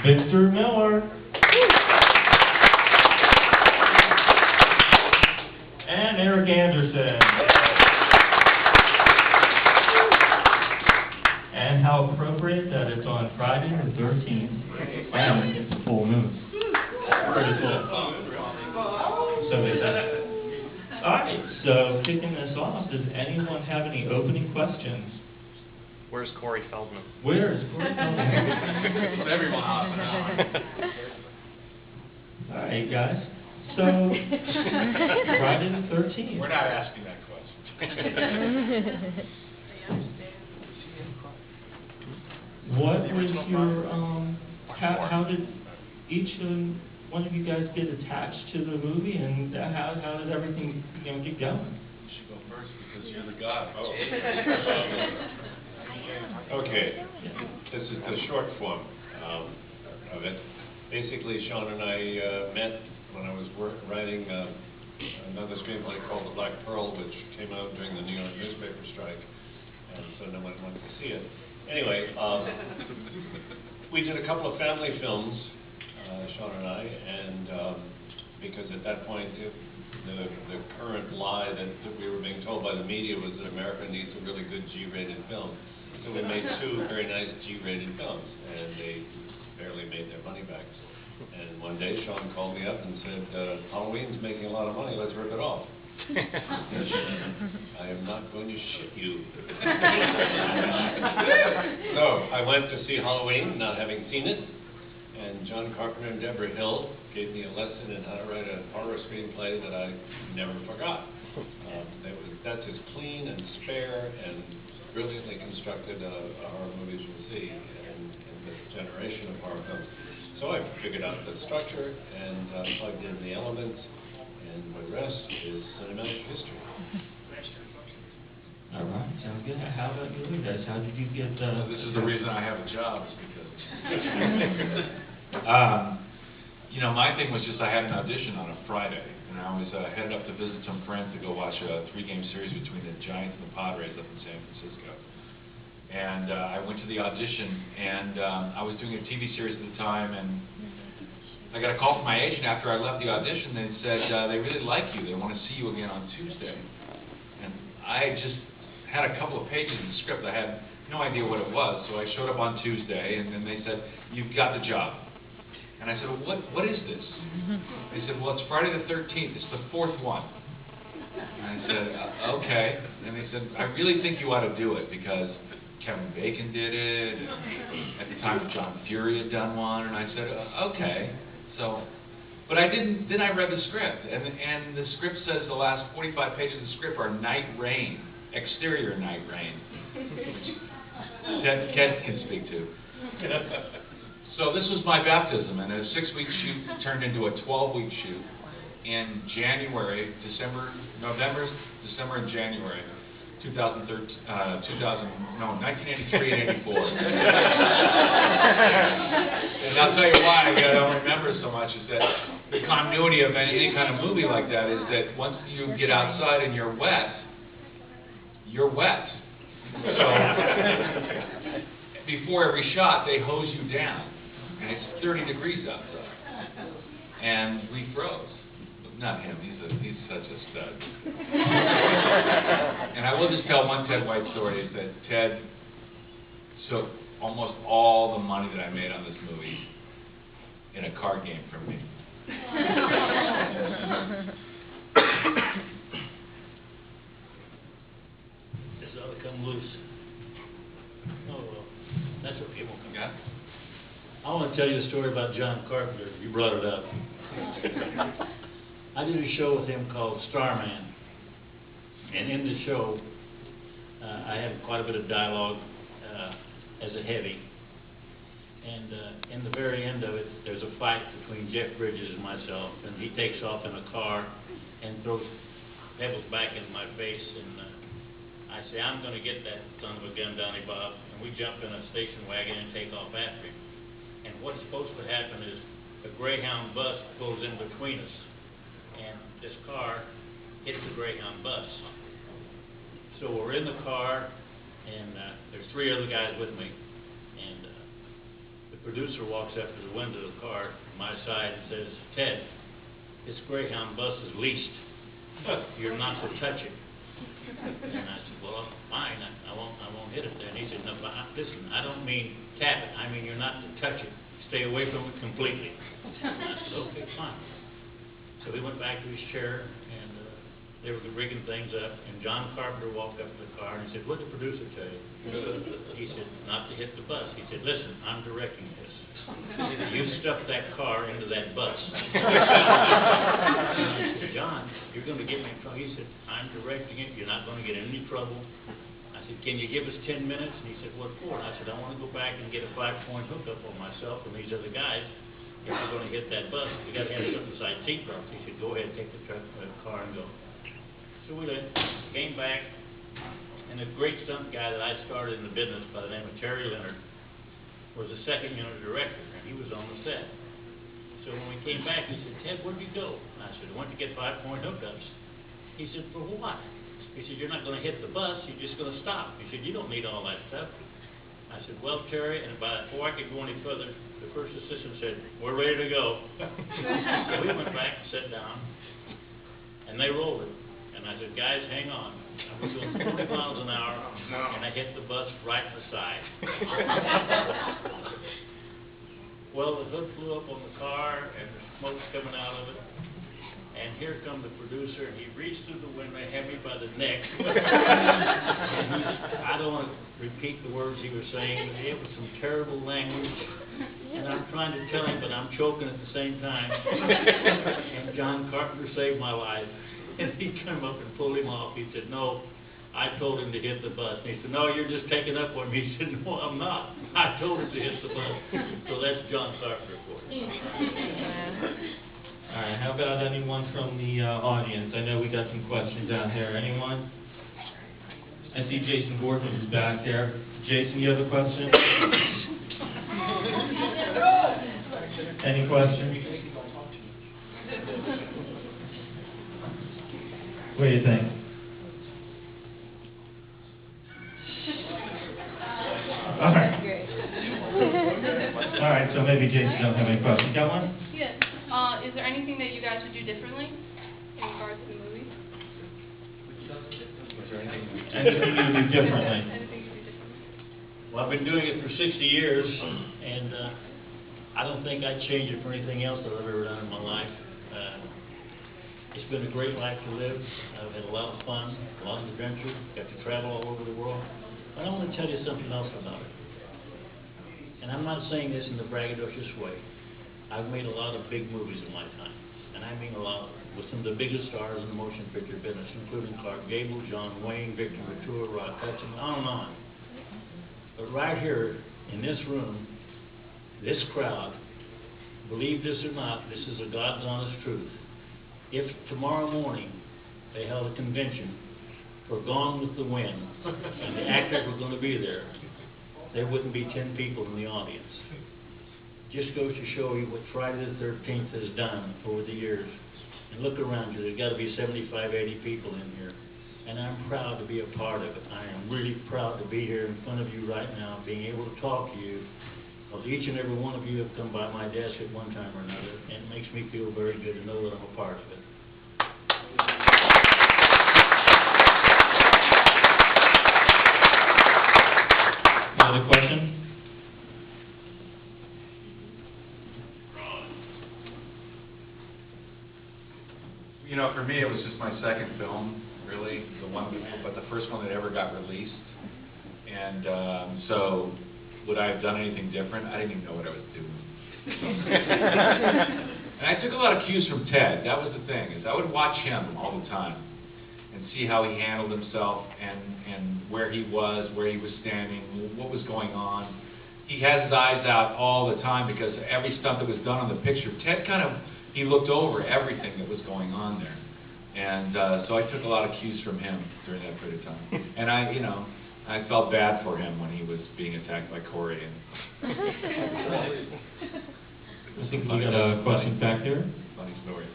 Victor Miller. And Eric Anderson. And how appropriate that it's on Friday the 13th, and it's a full moon. Pretty cool. So is that. Alright, so kicking this off, does anyone have any opening questions? Where's Corey Feldman? Where is Corey Feldman? Everyone off and on. Alright, guys. So, Friday the 13th. We're not asking that question. What was your, how did each one of you guys get attached to the movie, and how did everything, get going? You should go first because you're the god. Oh. Okay. This is the short form of it. Basically, Sean and I met when I was writing another screenplay called The Black Pearl, which came out during the New York newspaper strike, and so no one wanted to see it. Anyway, we did a couple of family films, Sean and I, and because at that point, the current lie that we were being told by the media was that America needs a really good G-rated film. So we made two very nice G-rated films, and they barely made their money back. And one day, Sean called me up and said, Halloween's making a lot of money, let's rip it off. I am not going to shit you. So I went to see Halloween, not having seen it, and John Carpenter and Deborah Hill gave me a lesson in how to write a horror screenplay that I never forgot. That's as clean and spare and brilliantly constructed horror movies you'll see in this generation of horror films. So I figured out the structure and plugged in the elements, and the rest is cinematic history. All right, sounds good. How about you guys? How did you get? This is the reason I have a job, is because. My thing was just I had an audition on a Friday, and I was headed up to visit some friends to go watch a 3-game series between the Giants and the Padres up in San Francisco. And I went to the audition, and I was doing a TV series at the time, and I got a call from my agent after I left the audition. They said they really like you. They want to see you again on Tuesday. And I just had a couple of pages of the script. I had no idea what it was, so I showed up on Tuesday, and then they said, "You've got the job." And I said, "Well, what is this?" They said, "Well, it's Friday the 13th. It's the 4th one." And I said, "Okay." And they said, "I really think you ought to do it because Kevin Bacon did it, and at the time John Fury had done one." And I said, "Okay." So, but I didn't. Then I read the script, and the script says the last 45 pages of the script are night rain, exterior night rain, which Ted can speak to. So this was my baptism, and a 6-week shoot turned into a 12-week shoot in January, December, and January, 1983 and 84. And I'll tell you why I don't remember so much is that the continuity of any kind of movie like that is that once you get outside and you're wet, you're wet. So before every shot, they hose you down. And it's 30 degrees outside. And we froze. Not him, he's such a stud. And I will just tell one Ted White story, is that Ted took almost all the money that I made on this movie in a card game from me. This ought to come loose. Oh, well, that's okay, it won't come out. I want to tell you a story about John Carpenter. You brought it up. I did a show with him called Starman. And in the show, I had quite a bit of dialogue as a heavy. And in the very end of it, there's a fight between Jeff Bridges and myself. And he takes off in a car and throws pebbles back in my face. And I say, "I'm going to get that son of a gun, Donnie Bob." And we jump in a station wagon and take off after him. And what's supposed to happen is a Greyhound bus pulls in between us. And this car hits the Greyhound bus. So we're in the car, and there's 3 other guys with me. And the producer walks up to the window of the car on my side and says, "Ted, this Greyhound bus is leased. You're not to touch it." And I said, "Well, fine, I won't hit it there." And he said, "No, but listen, I don't mean tap it. I mean you're not to touch it. Stay away from it completely." And I said, "Okay, fine." So he went back to his chair, and they were rigging things up, and John Carpenter walked up to the car and he said, "What did the producer tell you?" He said, "Not to hit the bus." He said, "Listen, I'm directing this. You stuffed that car into that bus." And I said, "John, you're going to get me in trouble." He said, "I'm directing it. You're not going to get in any trouble." I said, "Can you give us 10 minutes? And he said, "What for?" And I said, "I want to go back and get a 5-point hookup on myself and these other guys. If we're going to hit that bus, we got to have something besides seatbelts." He said, "Go ahead, take the car and go." So we came back, and a great stunt guy that I started in the business by the name of Terry Leonard was the second unit director, and he was on the set. So when we came back, he said, "Ted, where'd you go?" And I said, "I went to get 5-point hookups." He said, "For what?" He said, "You're not going to hit the bus, you're just going to stop." He said, "You don't need all that stuff." I said, "Well, Terry," and before I could go any further, the first assistant said, "We're ready to go." So we went back and sat down, and they rolled it. And I said, "Guys, hang on." I was going 20 miles an hour, and I hit the bus right in the side. Well, the hood flew up on the car, and the smoke's coming out of it. And here come the producer, and he reached through the window, had me by the neck. And I don't want to repeat the words he was saying, but it was some terrible language. And I'm trying to tell him, but I'm choking at the same time. And John Carpenter saved my life. And he came up and pulled him off. He said, "No, I told him to hit the bus." And he said, "No, you're just taking up on me." He said, "No, I'm not. I told him to hit the bus." So that's John Carpenter for you. All right, how about anyone from the audience? I know we got some questions out there. Anyone? I see Jason Gordon is back there. Jason, you have a question? Any questions? What do you think? All right. All right, so maybe Jason don't have any questions. Got one? Yeah. Is there anything that you guys would do differently in regards to the movie? Was there anything you would do differently? Anything you would do differently? Well, I've been doing it for 60 years, and I don't think I'd change it for anything else that I've ever done in my life. It's been a great life to live. I've had a lot of fun, a lot of adventure, got to travel all over the world. But I want to tell you something else about it. And I'm not saying this in a braggadocious way. I've made a lot of big movies in my time, and I mean a lot of them, with some of the biggest stars in the motion picture business, including Clark Gable, John Wayne, Victor Mature, Rod Hudson, on and on. But right here, in this room, this crowd, believe this or not, this is a God's honest truth. If tomorrow morning they held a convention for Gone with the Wind, and the actors were going to be there wouldn't be 10 people in the audience. Just goes to show you what Friday the 13th has done over the years. And look around you, there's got to be 75, 80 people in here. And I'm proud to be a part of it. I am really proud to be here in front of you right now, being able to talk to you. Because each and every one of you have come by my desk at one time or another, and it makes me feel very good to know that I'm a part of it. Another question? You know, for me, it was just my second film, really, but the first one that ever got released. And so, would I have done anything different? I didn't even know what I was doing. And I took a lot of cues from Ted. That was the thing, is I would watch him all the time and see how he handled himself and where he was standing, what was going on. He has his eyes out all the time because every stunt that was done on the picture, Ted he looked over everything that was going on there. And so I took a lot of cues from him during that period of time. And I felt bad for him when he was being attacked by Corey. I think we got a question back there. Funny story.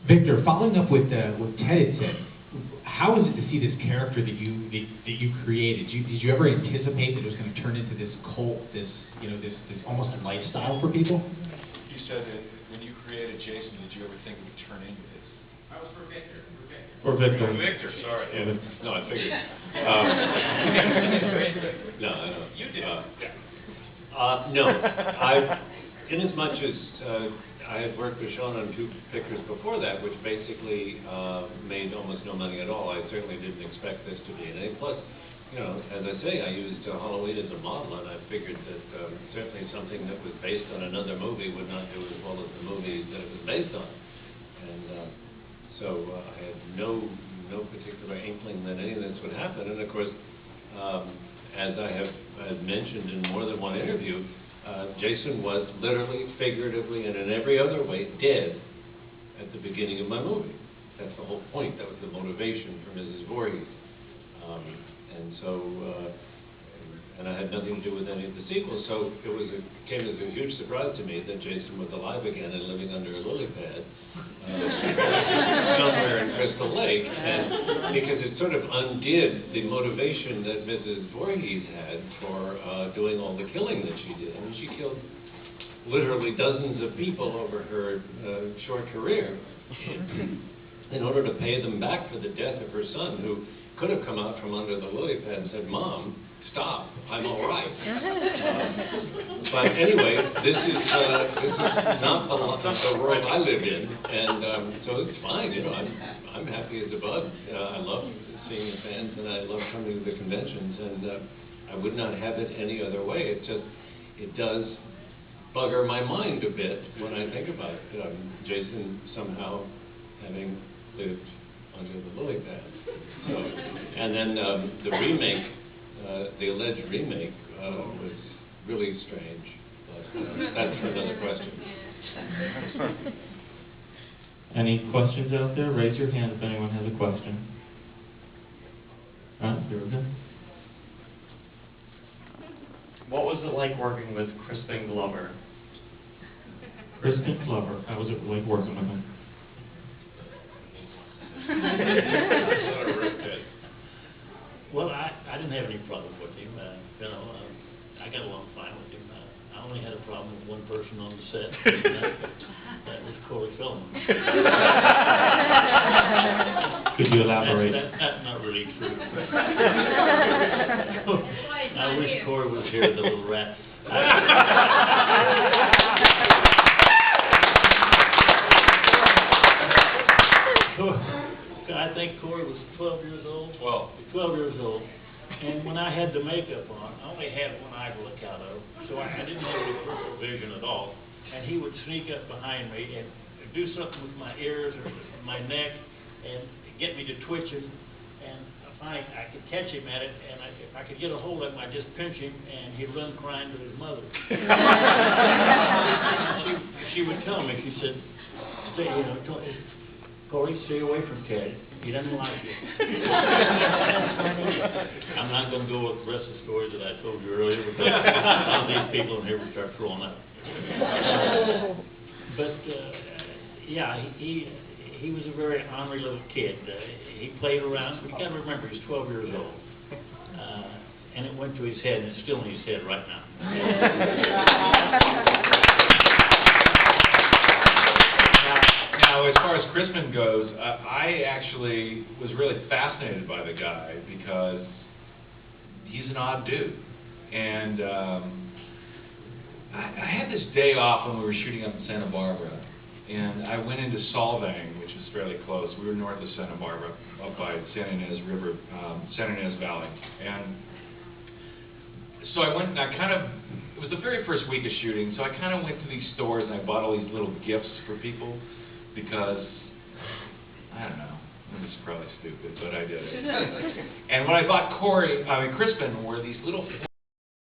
Victor, following up with what Ted had said, how was it to see this character that you created? Did you ever anticipate that it was going to turn into this cult, this turn into this? I was for Victor. Or Victor. Victor, sorry. Yeah, no, I figured. No, I don't. You did. No, in as much as I had worked with Sean on 2 pictures before that, which basically made almost no money at all, I certainly didn't expect this to be an A+. Plus, you know, as I say, I used Halloween as a model, and I figured that certainly something that was based on another movie would not do as well as the movie that it was based on. And so I had no particular inkling that any of this would happen. And of course, as I've mentioned in more than one interview, Jason was literally, figuratively, and in every other way dead at the beginning of my movie. That's the whole point. That was the motivation for Mrs. Voorhees. And so, and I had nothing to do with any of the sequels, so it came as a huge surprise to me that Jason was alive again and living under a lily pad somewhere in Crystal Lake, and because it sort of undid the motivation that Mrs. Voorhees had for doing all the killing that she did. I mean, she killed literally dozens of people over her short career in order to pay them back for the death of her son, who could have come out from under the lily pad and said, "Mom, stop, I'm all right." But anyway, this is not the world I live in, and so it's fine. You know, I'm happy as a bug. I love seeing the fans, and I love coming to the conventions, and I would not have it any other way. It does bugger my mind a bit when I think about it. Jason somehow having lived under the lily pad. So, and then the remake. The alleged remake was really strange, but that's another question. Any questions out there? Raise your hand if anyone has a question. Here we go. What was it like working with Crispin Glover? Crispin Glover, how was it like working with him? Well, I didn't have any problem with him. You know, I got along fine with him. I only had a problem with one person on the set. That was Corey Feldman. Could you elaborate? That's not really true. I wish Corey was here, the little rat. I think Corey was 12 years old. 12 years old. And when I had the makeup on, I only had one eye to look out of, so I didn't have any peripheral vision at all. And he would sneak up behind me and do something with my ears or my neck and get me to twitching. And finally, I could catch him at it, and if I could get a hold of him, I'd just pinch him, and he'd run crying to his mother. she would tell me, she said, "Stay, you know, Corey, stay away from Ted. He doesn't like you." I'm not going to go with the rest of the story that I told you earlier, because all these people in here will start throwing up. But yeah, he was a very ornery little kid. He played around, but you got to remember, he's 12 years old. And it went to his head, and it's still in his head right now. Now, as far as Crispin goes, I actually was really fascinated by the guy because he's an odd dude. And I had this day off when we were shooting up in Santa Barbara, and I went into Solvang, which is fairly close. We were north of Santa Barbara, up by Santa Ynez River, Santa Ynez Valley. And so I went, and it was the very first week of shooting, so I kind of went to these stores and I bought all these little gifts for people because, I don't know, it was probably stupid, but I did it. And what I bought Crispin were these little